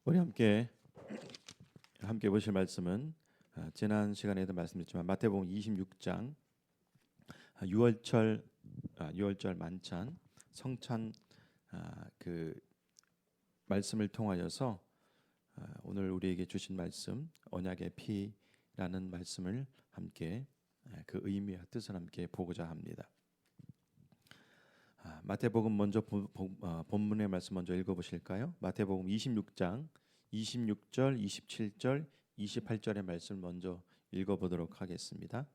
우리 함께 보실 말씀은 지난 시간에도 말씀드렸지만 마태복음 26장 6월절 만찬 성찬 그 말씀을 통하여서 오늘 우리에게 주신 말씀 언약의 피라는 말씀을 함께 그 의미와 뜻을 함께 보고자 합니다. 마태복음 먼저 본문의 말씀 먼저 읽어보실까요? 마태복음 26장 26절, 27절, 28절의 말씀 먼저 읽어보도록 하겠습니다.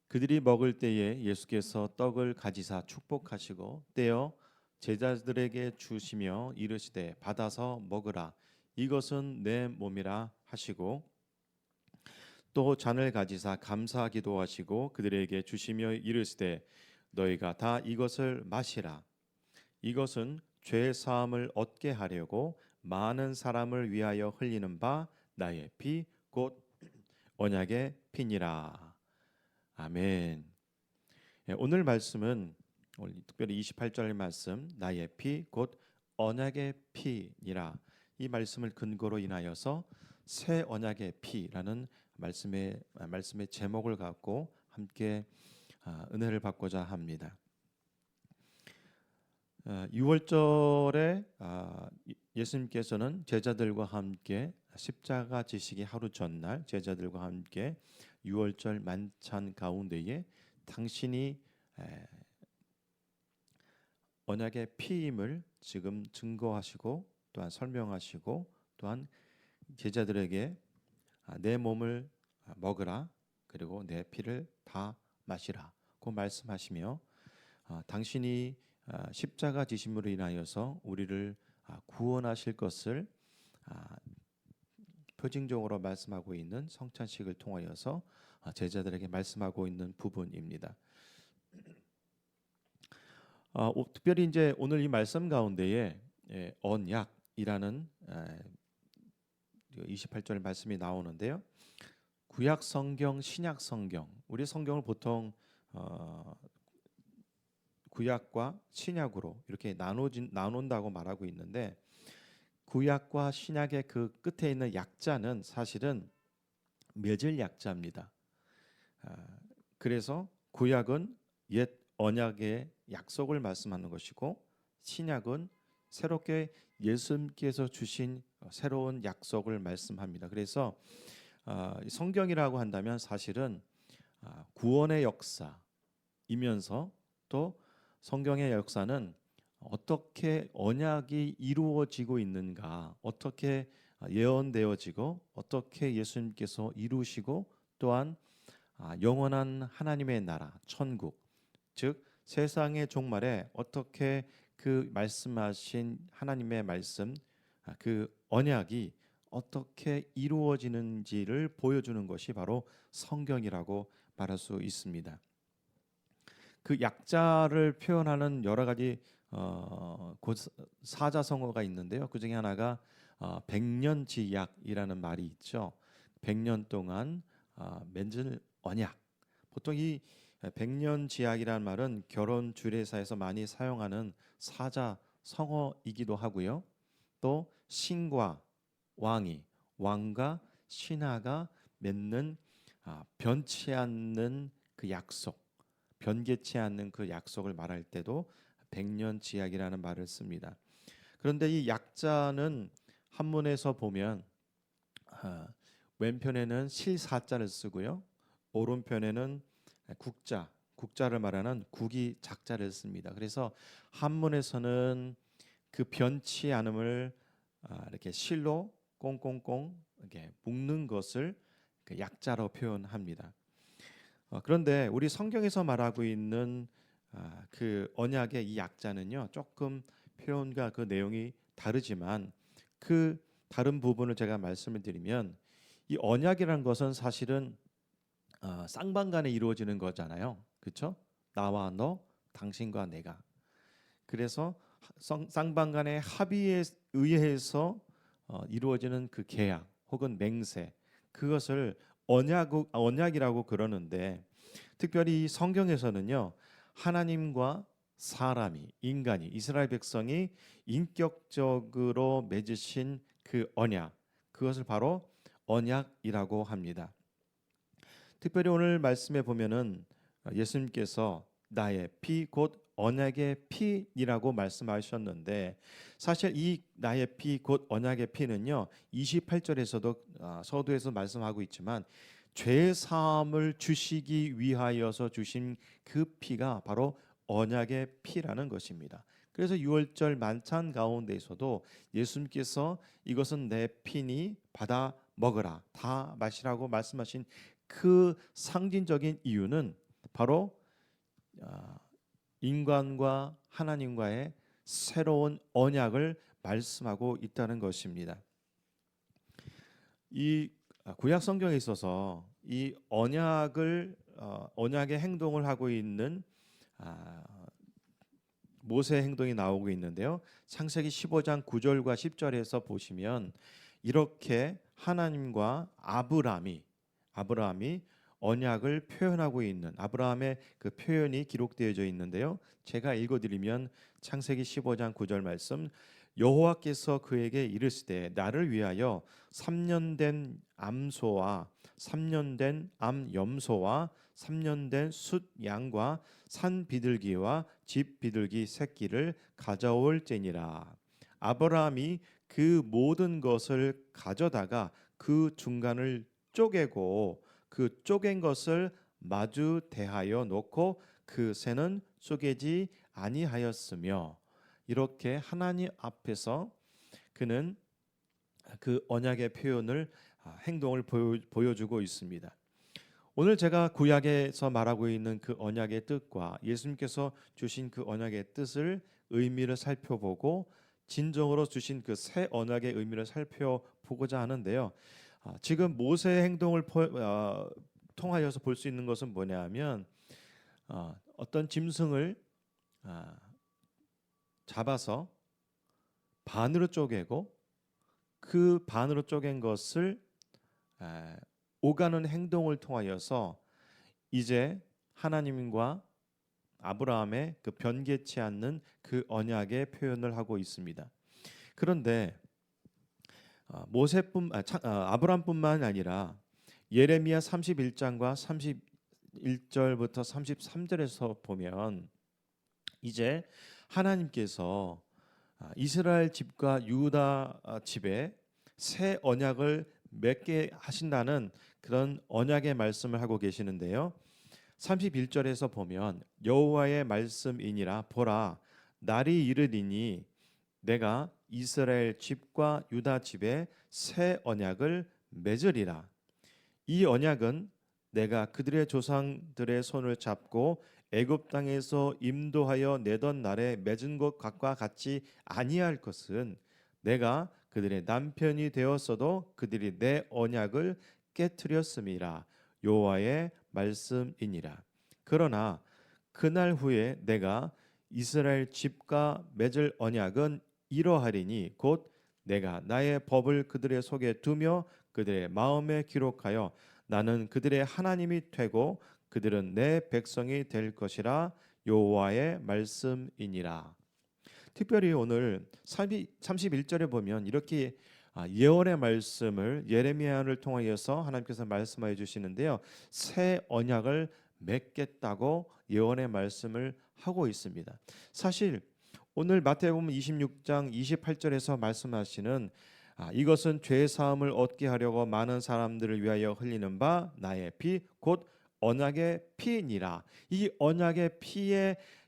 그들이 먹을 때에 예수께서 떡을 가지사 축복하시고 떼어 제자들에게 주시며 이르시되 받아서 먹으라 이것은 내 몸이라 하시고 또 잔을 가지사 감사 기도하시고 그들에게 주시며 이르시되 너희가 다 이것을 마시라 이것은 죄 사함을 얻게 하려고 많은 사람을 위하여 흘리는 바 나의 피 곧 언약의 피니라. 아멘. 오늘 말씀은 특별히 28절 말씀 나의 피 곧 언약의 피니라 이 말씀을 근거로 인하여서 새 언약의 피라는 말씀의 제목을 갖고 함께 은혜를 받고자 합니다. 6월절에 예수님께서는 제자들과 함께 십자가 지시기 하루 전날 제자들과 함께 6월절 만찬 가운데에 당신이 언약의 피임을 지금 증거하시고 또한 설명하시고 또한 제자들에게 내 몸을 먹으라 그리고 내 피를 다 마시라 고 말씀하시며 당신이 십자가 지심으로 인하여서 우리를 구원하실 것을 표징적으로 말씀하고 있는 성찬식을 통하여서 제자들에게 말씀하고 있는 부분입니다. 특별히 이제 오늘 이 말씀 가운데에 언약이라는 28절 말씀이 나오는데요. 구약 성경, 신약 성경, 우리 성경을 보통 구약과 신약으로 이렇게 나눈다고 말하고 있는데 구약과 신약의 그 끝에 있는 약자는 사실은 맺을 약자입니다. 그래서 구약은 옛 언약의 약속을 말씀하는 것이고 신약은 새롭게 예수님께서 주신 새로운 약속을 말씀합니다. 그래서 성경이라고 한다면 사실은 구원의 역사이면서 또 성경의 역사는 어떻게 언약이 이루어지고 있는가, 어떻게 예언되어지고 어떻게 예수님께서 이루시고 또한 영원한 하나님의 나라, 천국, 즉 세상의 종말에 어떻게 그 말씀하신 하나님의 말씀, 그 언약이 어떻게 이루어지는지를 보여주는 것이 바로 성경이라고 말할 수 있습니다. 그 약자를 표현하는 여러 가지 사자성어가 있는데요. 그 중에 하나가 백년지약이라는 말이 있죠. 100년 동안 맺은 언약. 보통 이 백년지약이라는 말은 결혼 주례사에서 많이 사용하는 사자성어이기도 하고요. 또 신과 왕과 신하가 맺는 변치 않는 그 약속, 변개치 않는 그 약속을 말할 때도 백년지약이라는 말을 씁니다. 그런데 이 약자는 한문에서 보면 왼편에는 실사자를 쓰고요. 오른편에는 국자를 말하는 국이 작자를 씁니다. 그래서 한문에서는 그 변치 않음을 이렇게 실로 꽁꽁꽁 이렇게 묶는 것을 그 약자로 표현합니다. 그런데 우리 성경에서 말하고 있는 그 언약의 이 약자는요, 조금 표현과 그 내용이 다르지만 그 다른 부분을 제가 말씀을 드리면 이 언약이라는 것은 사실은 쌍방간에 이루어지는 거잖아요, 그렇죠? 나와 너, 당신과 내가. 그래서 쌍방간의 합의에 의해서 이루어지는 그 계약 혹은 맹세, 그것을 언약이라고 그러는데 특별히 성경에서는요 하나님과 사람이, 인간이, 이스라엘 백성이 인격적으로 맺으신 그 언약, 그것을 바로 언약이라고 합니다. 특별히 오늘 말씀에 보면은 예수님께서 나의 피 곧 언약의 피이라고 말씀하셨는데, 사실 이 나의 피 곧 언약의 피는요 28절에서도 서두에서 말씀하고 있지만 죄 사함을 주시기 위하여서 주신 그 피가 바로 언약의 피라는 것입니다. 그래서 6월절 만찬 가운데에서도 예수님께서 이것은 내 피니 받아 먹으라, 다 마시라고 말씀하신 그 상징적인 이유는 바로 인간과 하나님과의 새로운 언약을 말씀하고 있다는 것입니다. 이 구약 성경에 있어서 이 언약의 행동을 하고 있는 모세의 행동이 나오고 있는데요. 창세기 15장 9절과 10절에서 보시면 이렇게 하나님과 아브라함이 언약을 표현하고 있는 아브라함의 그 표현이 기록되어져 있는데요. 제가 읽어드리면 창세기 15장 9절 말씀, 여호와께서 그에게 이르시되 나를 위하여 3년 된 암소와 3년 된 암염소와 3년 된 숫 양과 산 비둘기와 집 비둘기 새끼를 가져올지니라. 아브라함이 그 모든 것을 가져다가 그 중간을 쪼개고 그 쪼갠 것을 마주 대하여 놓고 그 새는 쪼개지 아니하였으며, 이렇게 하나님 앞에서 그는 그 언약의 표현을 행동을 보여주고 있습니다. 오늘 제가 구약에서 말하고 있는 그 언약의 뜻과 예수님께서 주신 그 언약의 뜻을 의미를 살펴보고 진정으로 주신 그 새 언약의 의미를 살펴보고자 하는데요. 지금 모세의 행동을 통하여서 볼 수 있는 것은 뭐냐면 어떤 짐승을 잡아서 반으로 쪼개고 그 반으로 쪼갠 것을 오가는 행동을 통하여서 이제 하나님과 아브라함의 그 변개치 않는 그 언약의 표현을 하고 있습니다. 그런데 아브라함뿐만 아니라 예레미야 31장과 31절부터 33절에서 보면 이제 하나님께서 이스라엘 집과 유다 집에 새 언약을 맺게 하신다는 그런 언약의 말씀을 하고 계시는데요. 31절에서 보면 여호와의 말씀이니라, 보라 날이 이르리니 내가 이스라엘 집과 유다 집에 새 언약을 맺으리라. 이 언약은 내가 그들의 조상들의 손을 잡고 애굽 땅에서 인도하여 내던 날에 맺은 것과 같이 아니할 것은, 내가 그들의 남편이 되었어도 그들이 내 언약을 깨뜨렸음이라. 여호와의 말씀이니라. 그러나 그날 후에 내가 이스라엘 집과 맺을 언약은 이러하리니 곧 내가 나의 법을 그들의 속에 두며 그들의 마음에 기록하여 나는 그들의 하나님이 되고 그들은 내 백성이 될 것이라. 여호와의 말씀이니라. 특별히 오늘 31절에 보면 이렇게 예언의 말씀을 예레미야를 통하여서 하나님께서 말씀하여 주시는데요. 새 언약을 맺겠다고 예언의 말씀을 하고 있습니다. 사실 오늘 마태복음 26장 28절에서 말씀하시는 이것은 죄 사함을 얻게 하려고 많은 사람들을 위하여 흘리는 바 나의 피 곧 언약의 피니라. 이 언약의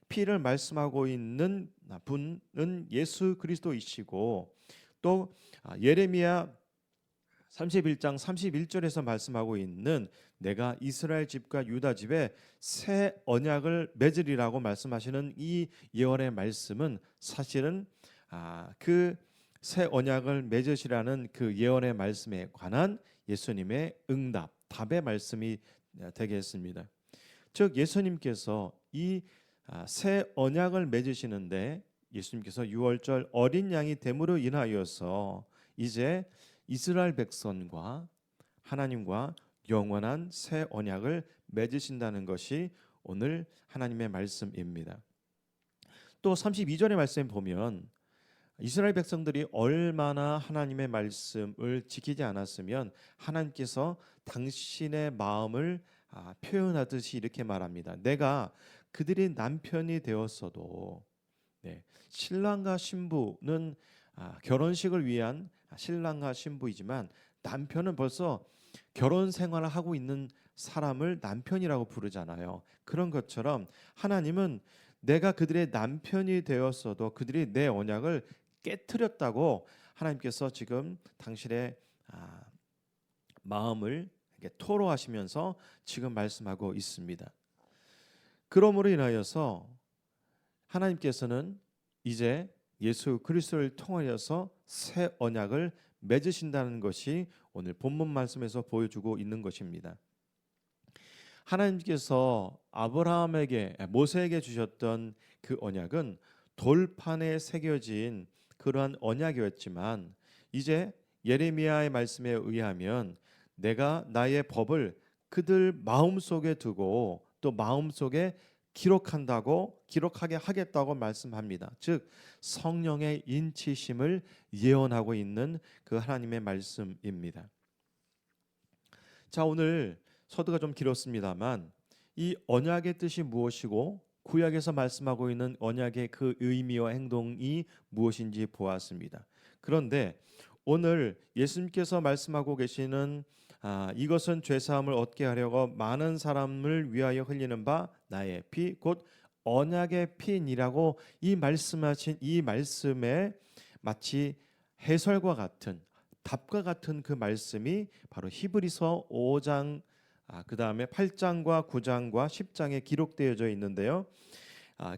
피를 말씀하고 있는 분은 예수 그리스도이시고, 또 예레미야 31장 31절에서 말씀하고 있는 내가 이스라엘 집과 유다 집에 새 언약을 맺으리라고 말씀하시는 이 예언의 말씀은 사실은 그 새 언약을 맺으시라는 그 예언의 말씀에 관한 예수님의 응답, 답의 말씀이 되겠습니다. 즉 예수님께서 이 새 언약을 맺으시는데 예수님께서 6월절 어린 양이 됨으로 인하여서 이제 이스라엘 백성과 하나님과 영원한 새 언약을 맺으신다는 것이 오늘 하나님의 말씀입니다. 또 32절의 말씀에 보면 이스라엘 백성들이 얼마나 하나님의 말씀을 지키지 않았으면 하나님께서 당신의 마음을 표현하듯이 이렇게 말합니다. 내가 그들의 남편이 되었어도, 네, 신랑과 신부는 결혼식을 위한 신랑과 신부이지만 남편은 벌써 결혼 생활을 하고 있는 사람을 남편이라고 부르잖아요. 그런 것처럼 하나님은 내가 그들의 남편이 되었어도 그들이 내 언약을 깨뜨렸다고 하나님께서 지금 당신의 마음을 이렇게 토로하시면서 지금 말씀하고 있습니다. 그러므로 인하여서 하나님께서는 이제 예수 그리스도를 통하여서 새 언약을 맺으신다는 것이 오늘 본문 말씀에서 보여주고 있는 것입니다. 하나님께서 아브라함에게 모세에게 주셨던 그 언약은 돌판에 새겨진 그러한 언약이었지만 이제 예레미야의 말씀에 의하면 내가 나의 법을 그들 마음속에 두고 또 마음속에 기록하게 하겠다고 말씀합니다. 즉 성령의 인치심을 예언하고 있는 그 하나님의 말씀입니다. 자, 오늘 서두가 좀 길었습니다만 이 언약의 뜻이 무엇이고 구약에서 말씀하고 있는 언약의 그 의미와 행동이 무엇인지 보았습니다. 그런데 오늘 예수님께서 말씀하고 계시는 이것은 죄사함을 얻게 하려고 많은 사람을 위하여 흘리는 바 나의 피 곧 언약의 피니라고 이 말씀하신 이 말씀에 마치 해설과 같은 답과 같은 그 말씀이 바로 히브리서 5장 그 다음에 8장과 9장과 10장에 기록되어져 있는데요.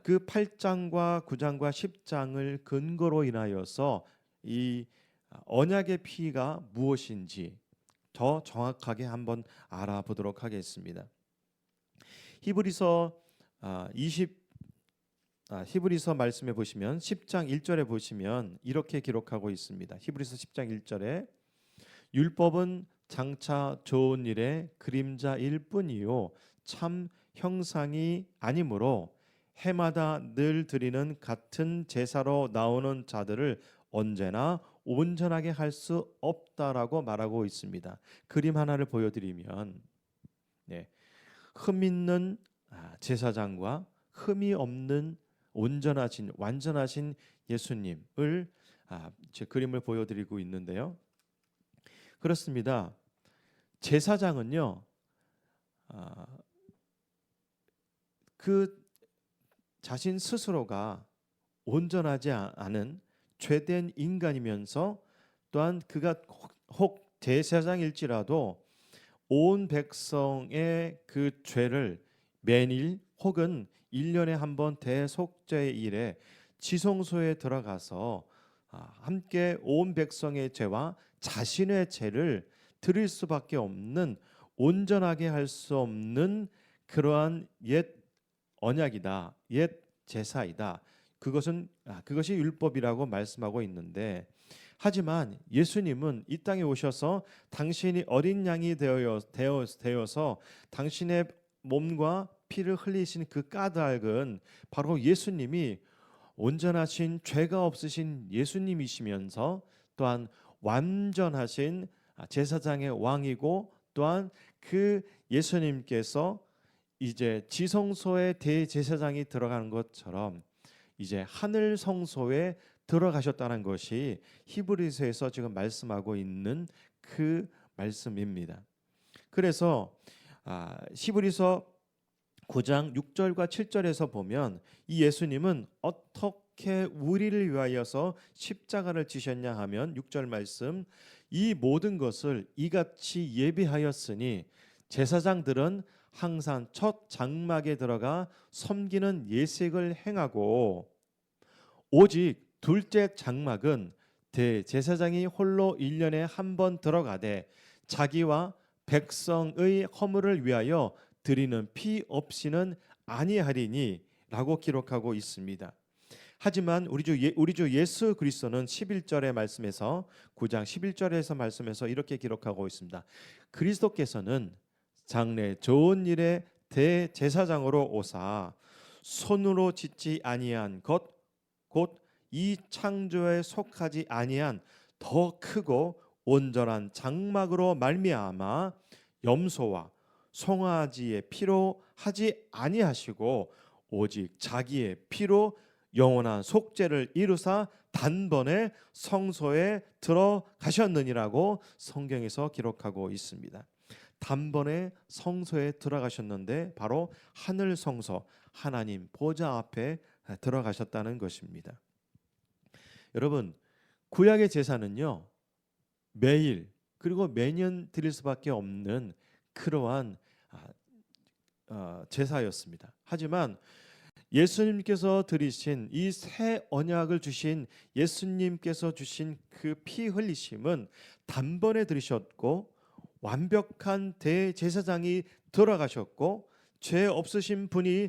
그 8장과 9장과 10장을 근거로 인하여서 이 언약의 피가 무엇인지 더 정확하게 한번 알아보도록 하겠습니다. 히브리서 히브리서 말씀에 보시면 10장 1절에 보시면 이렇게 기록하고 있습니다. 히브리서 10장 1절에 율법은 장차 좋은 일의 그림자일 뿐이요 참 형상이 아니므로 해마다 늘 드리는 같은 제사로 나오는 자들을 언제나 온전하게 할 수 없다라고 말하고 있습니다. 그림 하나를 보여드리면 흠 있는 제사장과 흠이 없는 완전하신 예수님을 제 그림을 보여드리고 있는데요. 그렇습니다. 제사장은요, 그 자신 스스로가 온전하지 않은 죄된 인간이면서 또한 그가 혹 제사장일지라도 온 백성의 그 죄를 매일 혹은 1년에 한 번 대속죄일에 지성소에 들어가서 함께 온 백성의 죄와 자신의 죄를 드릴 수밖에 없는 온전하게 할 수 없는 그러한 옛 언약이다. 옛 제사이다. 그것이 율법이라고 말씀하고 있는데 하지만 예수님은 이 땅에 오셔서 당신이 어린 양이 되어서 당신의 몸과 피를 흘리신 그 까닭은 바로 예수님이 온전하신 죄가 없으신 예수님이시면서 또한 완전하신 제사장의 왕이고 또한 그 예수님께서 이제 지성소에 대제사장이 들어가는 것처럼 이제 하늘 성소에 들어가셨다는 것이 히브리서에서 지금 말씀하고 있는 그 말씀입니다. 그래서 히브리서 9장 6절과 7절에서 보면 이 예수님은 어떻게 우리를 위하여서 십자가를 지셨냐 하면 6절 말씀 이 모든 것을 이같이 예비하였으니 제사장들은 항상 첫 장막에 들어가 섬기는 예식을 행하고 오직 둘째 장막은 대제사장이 홀로 1년에 한 번 들어가되 자기와 백성의 허물을 위하여 드리는 피 없이는 아니하리니 라고 기록하고 있습니다. 하지만 우리 주 예수 그리스도는 11절의 말씀에서 9장 11절에서 말씀에서 이렇게 기록하고 있습니다. 그리스도께서는 장래 좋은 일의 대제사장으로 오사 손으로 짓지 아니한 것 곧 이 창조에 속하지 아니한 더 크고 온전한 장막으로 말미암아 염소와 송아지의 피로 하지 아니하시고 오직 자기의 피로 영원한 속죄를 이루사 단번에 성소에 들어가셨느니라고 성경에서 기록하고 있습니다. 단번에 성소에 들어가셨는데 바로 하늘 성소, 하나님 보좌 앞에 들어가셨다는 것입니다. 여러분, 구약의 제사는요, 매일 그리고 매년 드릴 수밖에 없는 그러한 제사였습니다. 하지만 예수님께서 드리신 이 새 언약을 주신 예수님께서 주신 그 피 흘리심은 단번에 들으셨고 완벽한 대제사장이 들어가셨고 죄 없으신 분이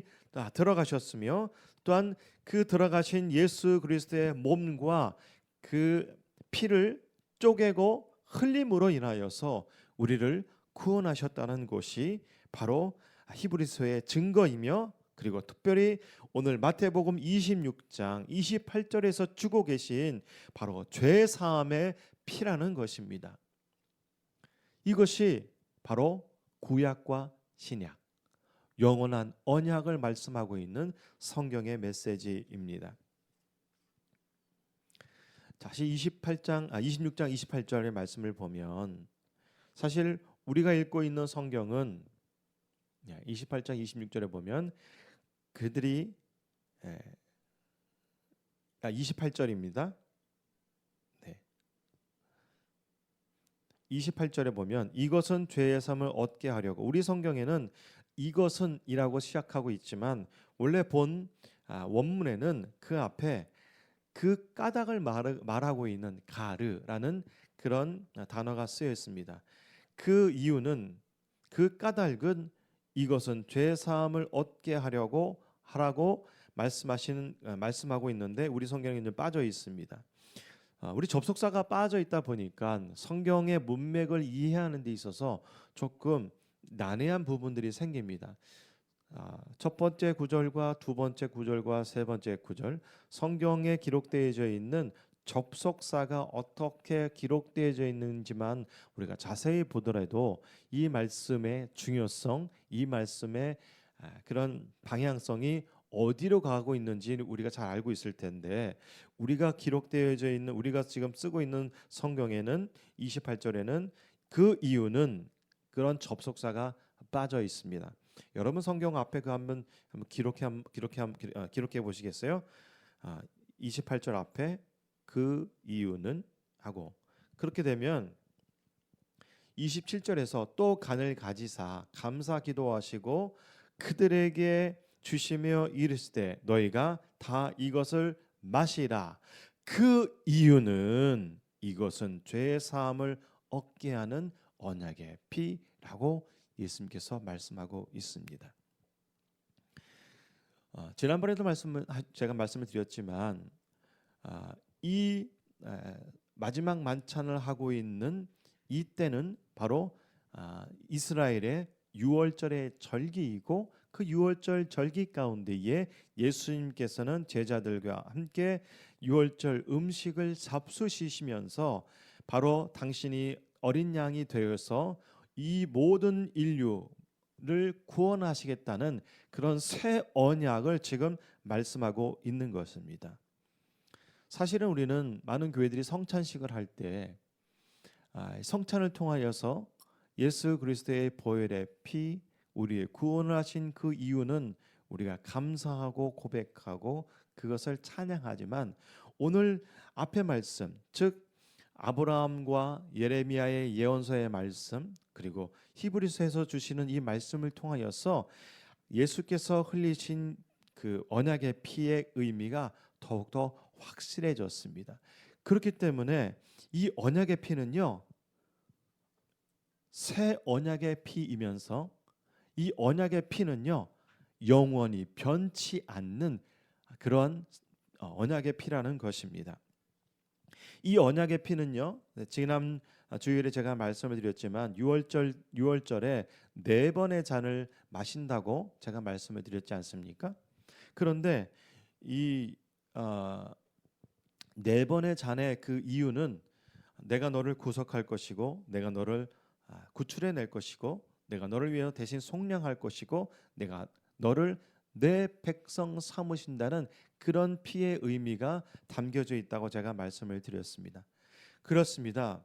들어가셨으며 또한 그 들어가신 예수 그리스도의 몸과 그 피를 쪼개고 흘림으로 인하여서 우리를 구원하셨다는 것이 바로 히브리서의 증거이며, 그리고 특별히 오늘 마태복음 26장 28절에서 주고 계신 바로 죄 사함의 피라는 것입니다. 이것이 바로 구약과 신약, 영원한 언약을 말씀하고 있는 성경의 메시지입니다. 다시 26장 28절의 말씀을 보면, 사실 우리가 읽고 있는 성경은 28장 26절에 보면 그들이 28절입니다. 28절에 보면 이것은 죄의 삶을 얻게 하려고, 우리 성경에는 이것은이라고 시작하고 있지만 원래 본 원문에는 그 앞에 그 까닭을 말하고 있는 가르라는 그런 단어가 쓰여 있습니다. 그 이유는, 그 까닭은 이것은 죄 사함을 얻게 하라고 말씀하고 있는데 우리 성경에는 빠져 있습니다. 우리 접속사가 빠져 있다 보니까 성경의 문맥을 이해하는 데 있어서 조금 난해한 부분들이 생깁니다. 첫 번째 구절과 두 번째 구절과 세 번째 구절, 성경에 기록되어져 있는 접속사가 어떻게 기록되어져 있는지만 우리가 자세히 보더라도 이 말씀의 중요성, 이 말씀의 그런 방향성이 어디로 가고 있는지 우리가 잘 알고 있을 텐데, 우리가 기록되어져 있는, 우리가 지금 쓰고 있는 성경에는 28절에는 그 이유는 그런 접속사가 빠져 있습니다. 여러분 성경 앞에 그 한번 기록해 보시겠어요? 28절 앞에 그 이유는 하고, 그렇게 되면 27절에서 또 간을 가지사 감사 기도하시고 그들에게 주시며 이르시되 너희가 다 이것을 마시라. 그 이유는 이것은 죄의 사함을 얻게 하는 언약의 피라고 예수님께서 말씀하고 있습니다. 지난번에도 제가 말씀을 드렸지만 이 마지막 만찬을 하고 있는 이때는 바로 이스라엘의 유월절의 절기이고, 그 유월절 절기 가운데에 예수님께서는 제자들과 함께 유월절 음식을 잡수시면서 바로 당신이 어린 양이 되어서 이 모든 인류를 구원하시겠다는 그런 새 언약을 지금 말씀하고 있는 것입니다. 사실은 우리는 많은 교회들이 성찬식을 할 때 성찬을 통하여서 예수 그리스도의 보혈의 피, 우리의 구원을 하신 그 이유는 우리가 감사하고 고백하고 그것을 찬양하지만, 오늘 앞의 말씀, 즉 아브라함과 예레미야의 예언서의 말씀, 그리고 히브리서에서 주시는 이 말씀을 통하여서 예수께서 흘리신 그 언약의 피의 의미가 더욱더 확실해졌습니다. 그렇기 때문에 이 언약의 피는요, 새 언약의 피이면서 이 언약의 피는요, 영원히 변치 않는 그런 언약의 피라는 것입니다. 이 언약의 피는요, 지난 주일에 제가 말씀을 드렸지만 유월절에 4번의 잔을 마신다고 제가 말씀을 드렸지 않습니까? 그런데 이 네 번의 잔의 그 이유는 내가 너를 구속할 것이고 내가 너를 구출해 낼 것이고 내가 너를 위하여 대신 속량할 것이고 내가 너를 내 백성 삼으신다는 그런 피의 의미가 담겨져 있다고 제가 말씀을 드렸습니다. 그렇습니다.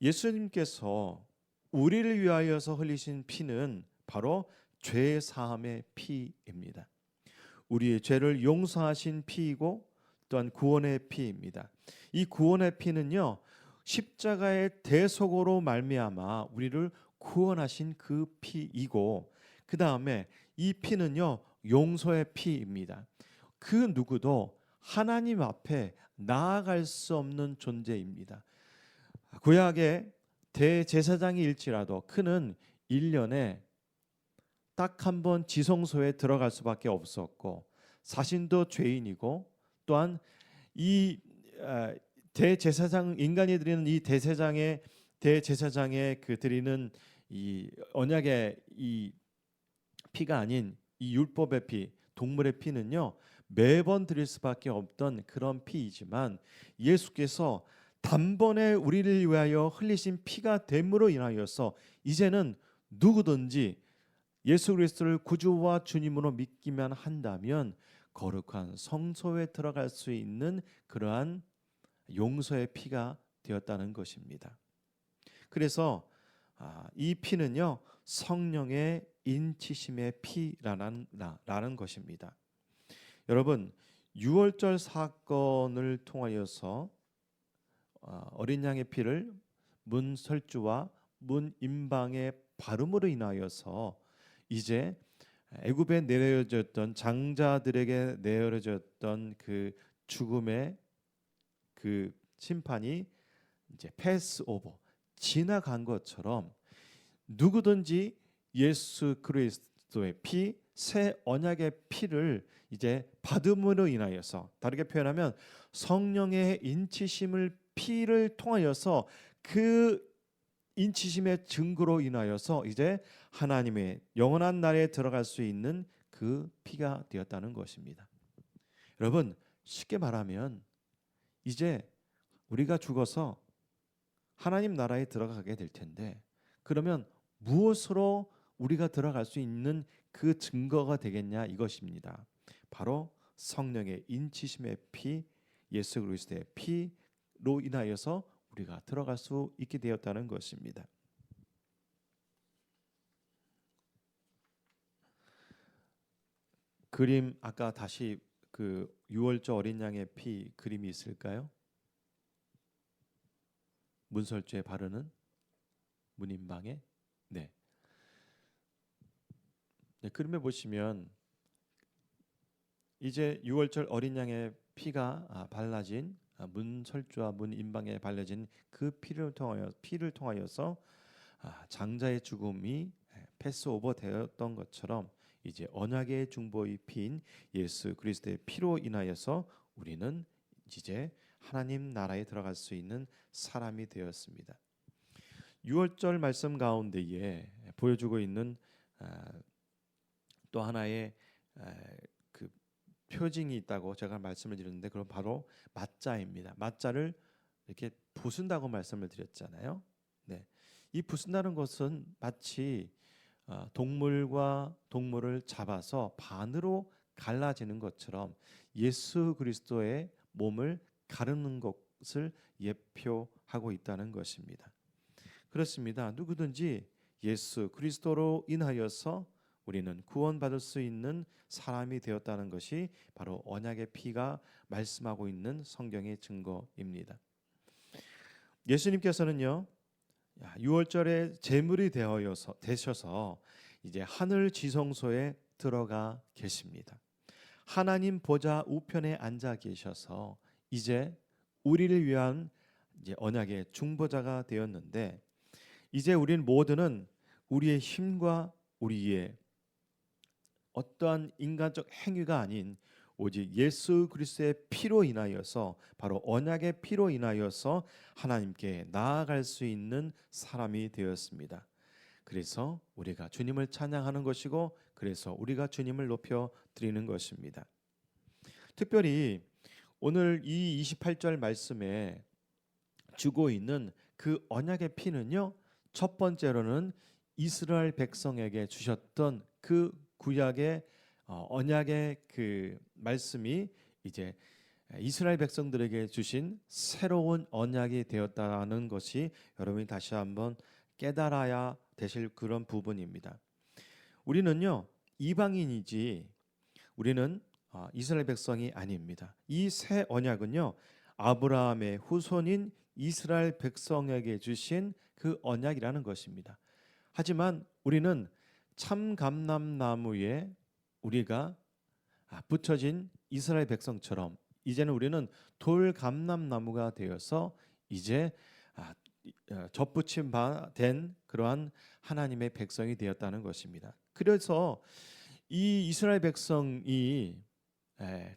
예수님께서 우리를 위하여서 흘리신 피는 바로 죄 사함의 피입니다. 우리의 죄를 용서하신 피이고 또한 구원의 피입니다. 이 구원의 피는요, 십자가의 대속으로 말미암아 우리를 구원하신 그 피이고, 그 다음에 이 피는요 용서의 피입니다. 그 누구도 하나님 앞에 나아갈 수 없는 존재입니다. 구약의 대제사장일지라도 그는 1년에 딱 한 번 지성소에 들어갈 수밖에 없었고 자신도 죄인이고 또한 이 대제사장 인간이 드리는 이 대제사장의 그 드리는 이 언약의 이 피가 아닌 이 율법의 피, 동물의 피는요 매번 드릴 수밖에 없던 그런 피이지만 예수께서 단번에 우리를 위하여 흘리신 피가 됨으로 인하여서 이제는 누구든지 예수 그리스도를 구주와 주님으로 믿기만 한다면 거룩한 성소에 들어갈 수 있는 그러한 용서의 피가 되었다는 것입니다. 그래서 이 피는요 성령의 인치심의 피라는 것입니다. 여러분, 유월절 사건을 통하여서 어린 양의 피를 문설주와 문임방의 바름으로 인하여서 이제 애굽에 내려졌던 장자들에게 내려졌던 그 죽음의 그 심판이 이제 패스오버 지나간 것처럼 누구든지 예수 그리스도의 피, 새 언약의 피를 이제 받음으로 인하여서, 다르게 표현하면 성령의 인치심을 피를 통하여서 그 인치심의 증거로 인하여서 이제 하나님의 영원한 나라에 들어갈 수 있는 그 피가 되었다는 것입니다. 여러분, 쉽게 말하면 이제 우리가 죽어서 하나님 나라에 들어가게 될 텐데, 그러면 무엇으로 우리가 들어갈 수 있는 그 증거가 되겠냐 이것입니다. 바로 성령의 인치심의 피, 예수 그리스도의 피로 인하여서 우리가 들어갈 수 있게 되었다는 것입니다. 그림 아까 다시 그 유월절 어린 양의 피 그림이 있을까요? 문설주에 바르는 문임방에 네. 그림에 보시면 이제 유월절 어린 양의 피가 발라진 문설주와 문임방에 발라진 그 피를 통하여서 장자의 죽음이 패스오버 되었던 것처럼 이제 언약의 중보의 피인 예수 그리스도의 피로 인하여서 우리는 이제 하나님 나라에 들어갈 수 있는 사람이 되었습니다. 유월절 말씀 가운데에 보여주고 있는 또 하나의 그 표징이 있다고 제가 말씀을 드렸는데 그건 바로 맞자입니다. 맞자를 이렇게 부순다고 말씀을 드렸잖아요. 네, 이 부순다는 것은 마치 동물과 동물을 잡아서 반으로 갈라지는 것처럼 예수 그리스도의 몸을 가르는 것을 예표하고 있다는 것입니다. 그렇습니다. 누구든지 예수 그리스도로 인하여서 우리는 구원받을 수 있는 사람이 되었다는 것이 바로 언약의 피가 말씀하고 있는 성경의 증거입니다. 예수님께서는요, 유월절에 제물이 되셔서 이제 하늘 지성소에 들어가 계십니다. 하나님 보좌 우편에 앉아 계셔서 이제 우리를 위한 이제 언약의 중보자가 되었는데, 이제 우리는 모두는 우리의 힘과 우리의 어떠한 인간적 행위가 아닌 오직 예수 그리스도의 피로 인하여서, 바로 언약의 피로 인하여서 하나님께 나아갈 수 있는 사람이 되었습니다. 그래서 우리가 주님을 찬양하는 것이고, 그래서 우리가 주님을 높여 드리는 것입니다. 특별히 오늘 이 28절 말씀에 주고 있는 그 언약의 피는요, 첫 번째로는 이스라엘 백성에게 주셨던 그 구약의 언약의 그 말씀이 이제 이스라엘 백성들에게 주신 새로운 언약이 되었다는 것이 여러분이 다시 한번 깨달아야 되실 그런 부분입니다. 우리는요, 이방인이지 우리는 이스라엘 백성이 아닙니다. 이 새 언약은요, 아브라함의 후손인 이스라엘 백성에게 주신 그 언약이라는 것입니다. 하지만 우리는 참감람나무에 우리가 붙여진 이스라엘 백성처럼 이제는 우리는 돌감람나무가 되어서 이제 접붙임 바 된 그러한 하나님의 백성이 되었다는 것입니다. 그래서 이 이스라엘 백성이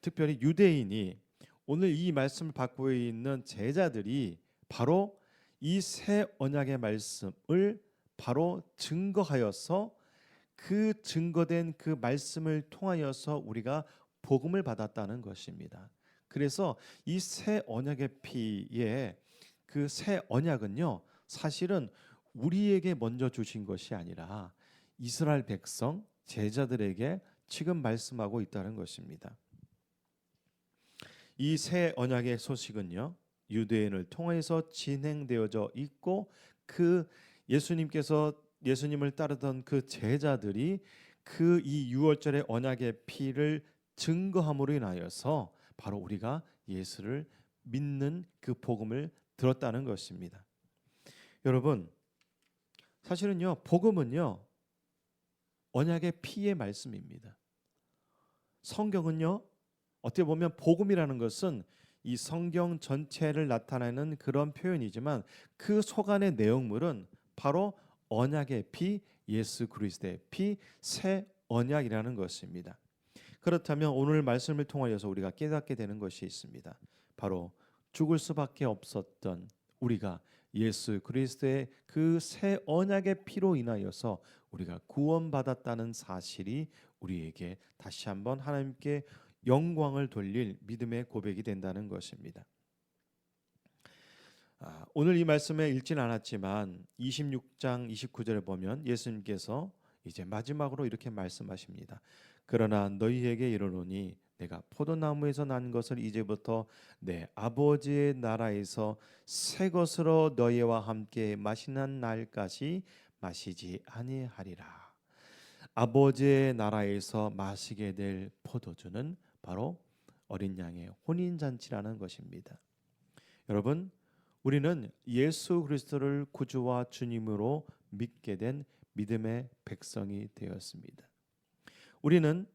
특별히 유대인이 오늘 이 말씀을 받고 있는 제자들이 바로 이 새 언약의 말씀을 바로 증거하여서 그 증거된 그 말씀을 통하여서 우리가 복음을 받았다는 것입니다. 그래서 이 새 언약의 피에 그 새 언약은요, 사실은 우리에게 먼저 주신 것이 아니라 이스라엘 백성 제자들에게 지금 말씀하고 있다는 것입니다. 이 새 언약의 소식은요, 유대인을 통해서 진행되어져 있고 그 예수님을 따르던 그 제자들이 그 이 유월절의 언약의 피를 증거함으로 인하여서 바로 우리가 예수를 믿는 그 복음을 들었다는 것입니다. 여러분, 사실은요, 복음은요, 언약의 피의 말씀입니다. 성경은요, 어떻게 보면 복음이라는 것은 이 성경 전체를 나타내는 그런 표현이지만 그 속안의 내용물은 바로 언약의 피, 예수 그리스도의 피, 새 언약이라는 것입니다. 그렇다면 오늘 말씀을 통하여서 우리가 깨닫게 되는 것이 있습니다. 바로 죽을 수밖에 없었던 우리가 예수 그리스도의 그 새 언약의 피로 인하여서 우리가 구원받았다는 사실이 우리에게 다시 한번 하나님께 영광을 돌릴 믿음의 고백이 된다는 것입니다. 오늘 이 말씀에 읽진 않았지만 26장 29절에 보면 예수님께서 이제 마지막으로 이렇게 말씀하십니다. 그러나 너희에게 이르노니 내가 포도나무에서 난 것을 이제부터 내 아버지의 나라에서 새 것으로 너희와 함께 마시는 날까지 마시지 아니하리라. 아버지의 나라에서 마시게 될 포도주는 바로 어린 양의 혼인잔치라는 것입니다. 여러분, 우리는 예수 그리스도를 구주와 주님으로 믿게 된 믿음의 백성이 되었습니다. 우리는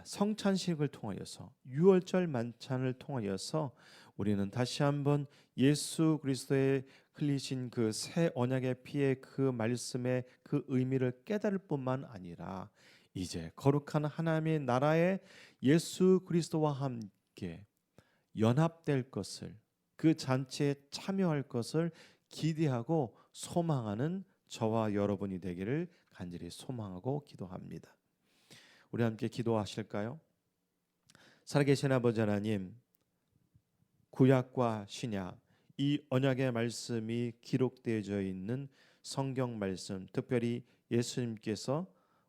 성찬식을 통하여서 유월절 만찬을 통하여서 우리는 다시 한번 예수 그리스도의 흘리신 그 새 언약의 피의 그 말씀의 그 의미를 깨달을 뿐만 아니라 이제 거룩한 하나님의 나라에 예수 그리스도와 함께 연합될 것을, 그 잔치에 참여할 것을 기대하고 소망하는 저와 여러분이 되기를 간절히 소망하고 기도합니다. 우리 함께 기도하실까요? 살아계신 아버지 하나님, 구약과 신약 이 언약의 말씀이 기록되어져 있는 성경 말씀, 특별히 예수님께서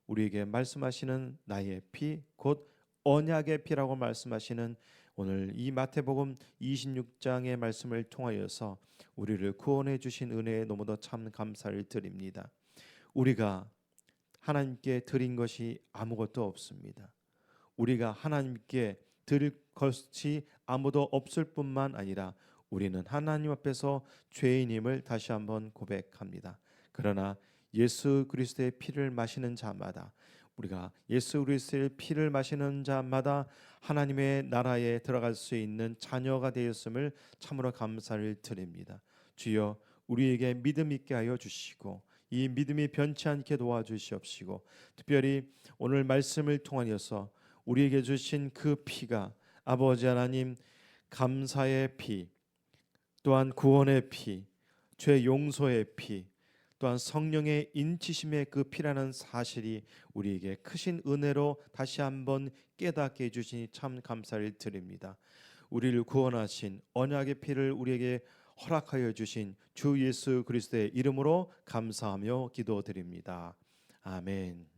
우리에게 말씀하시는 나의 피, 곧 언약의 피라고 말씀하시는 오늘 이 마태복음 26장의 말씀을 통하여서 우리를 구원해 주신 은혜에 너무도 참 감사를 드립니다. 우리가 하나님께 드린 것이 아무것도 없습니다. 우리가 하나님께 드릴 것이 아무도 없을 뿐만 아니라 우리는 하나님 앞에서 죄인임을 다시 한번 고백합니다. 그러나 예수 그리스도의 피를 마시는 자마다, 우리가 예수 그리스도의 피를 마시는 자마다 하나님의 나라에 들어갈 수 있는 자녀가 되었음을 참으로 감사를 드립니다. 주여, 우리에게 믿음 있게 하여 주시고 이 믿음이 변치 않게 도와주시옵시고, 특별히 오늘 말씀을 통하여서 우리에게 주신 그 피가 아버지 하나님 감사의 피, 또한 구원의 피, 죄 용서의 피, 또한 성령의 인치심의 그 피라는 사실이 우리에게 크신 은혜로 다시 한번 깨닫게 해주시니 참 감사를 드립니다. 우리를 구원하신 언약의 피를 우리에게 허락하여 주신 주 예수 그리스도의 이름으로 감사하며 기도드립니다. 아멘.